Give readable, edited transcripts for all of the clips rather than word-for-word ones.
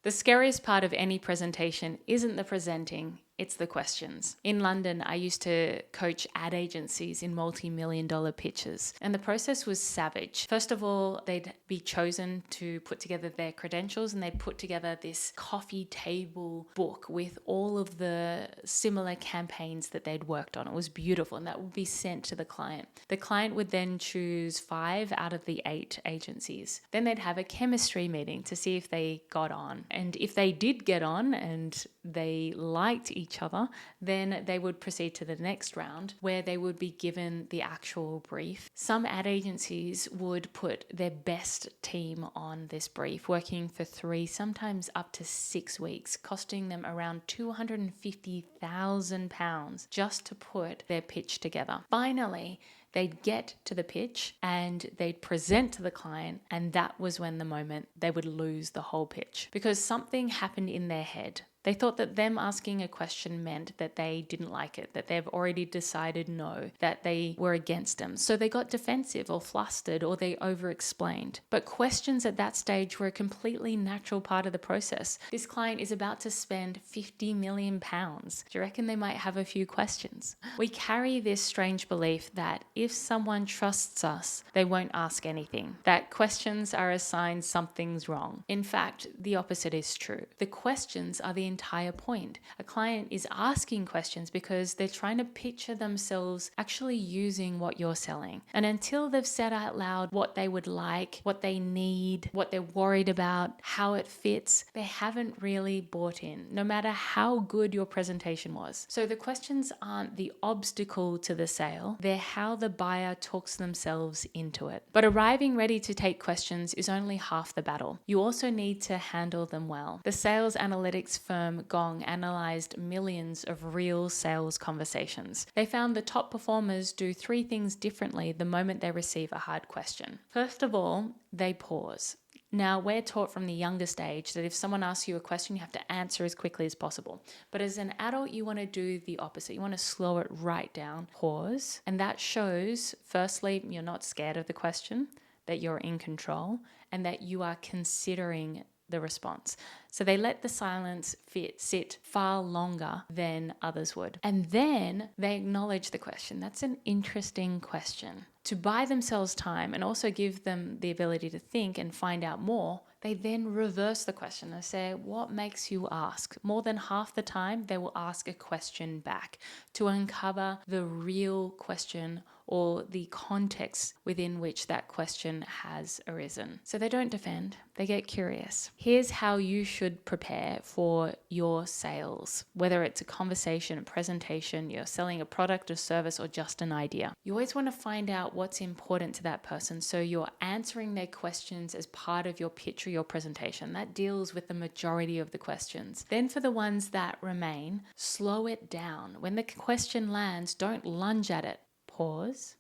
The scariest part of any presentation isn't the presenting, it's the questions. In London, I used to coach ad agencies in multi-million-dollar pitches, and the process was savage. First of all, they'd be chosen to put together their credentials, and they'd put together this coffee table book with all of the similar campaigns that they'd worked on. It was beautiful, and that would be sent to the client. The client would then choose 5 out of the 8 agencies. Then they'd have a chemistry meeting to see if they got on. And if they did get on and they liked each other, then they would proceed to the next round where they would be given the actual brief. Some ad agencies would put their best team on this brief, working for 3, sometimes up to 6 weeks, costing them around £250,000 just to put their pitch together. Finally, they'd get to the pitch and they'd present to the client, and that was when the moment they would lose the whole pitch because something happened in their head. They thought that them asking a question meant that they didn't like it, that they've already decided no, that they were against them. So they got defensive or flustered or they over-explained. But questions at that stage were a completely natural part of the process. This client is about to spend £50 million. Do you reckon they might have a few questions? We carry this strange belief that if someone trusts us, they won't ask anything, that questions are a sign something's wrong. In fact, the opposite is true. The questions are the entire point. A client is asking questions because they're trying to picture themselves actually using what you're selling. And until they've said out loud what they would like, what they need, what they're worried about, how it fits, they haven't really bought in, no matter how good your presentation was. So the questions aren't the obstacle to the sale, they're how the buyer talks themselves into it. But arriving ready to take questions is only half the battle. You also need to handle them well. The sales analytics firm Gong analyzed millions of real sales conversations. They found the top performers do 3 things differently the moment they receive a hard question. First of all, they pause. Now, we're taught from the youngest age that if someone asks you a question, you have to answer as quickly as possible. But as an adult, you want to do the opposite. You want to slow it right down, pause. And that shows, firstly, you're not scared of the question, that you're in control, and that you are considering the response. So they let the silence sit far longer than others would. And then they acknowledge the question. That's an interesting question. To buy themselves time and also give them the ability to think and find out more, they then reverse the question. They say, what makes you ask? More than half the time, they will ask a question back to uncover the real question or the context within which that question has arisen. So they don't defend, they get curious. Here's how you should prepare for your sales, whether it's a conversation, a presentation, you're selling a product or service, or just an idea. You always want to find out what's important to that person, so you're answering their questions as part of your pitch or your presentation. That deals with the majority of the questions. Then for the ones that remain, slow it down. When the question lands, don't lunge at it. Pause,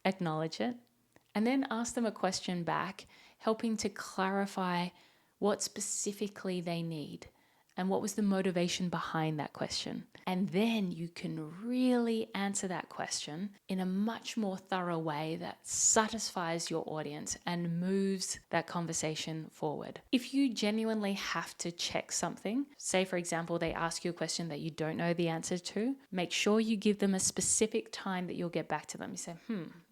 acknowledge it, and then ask them a question back, helping to clarify what specifically they need and what was the motivation behind that question. And then you can really answer that question in a much more thorough way that satisfies your audience and moves that conversation forward. If you genuinely have to check something, say for example, they ask you a question that you don't know the answer to, make sure you give them a specific time that you'll get back to them. You say,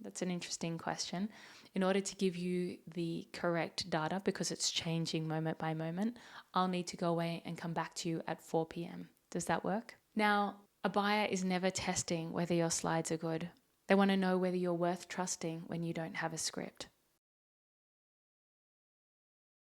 that's an interesting question. In order to give you the correct data, because it's changing moment by moment, I'll need to go away and come back to you at 4 p.m. Does that work? Now, a buyer is never testing whether your slides are good. They want to know whether you're worth trusting when you don't have a script.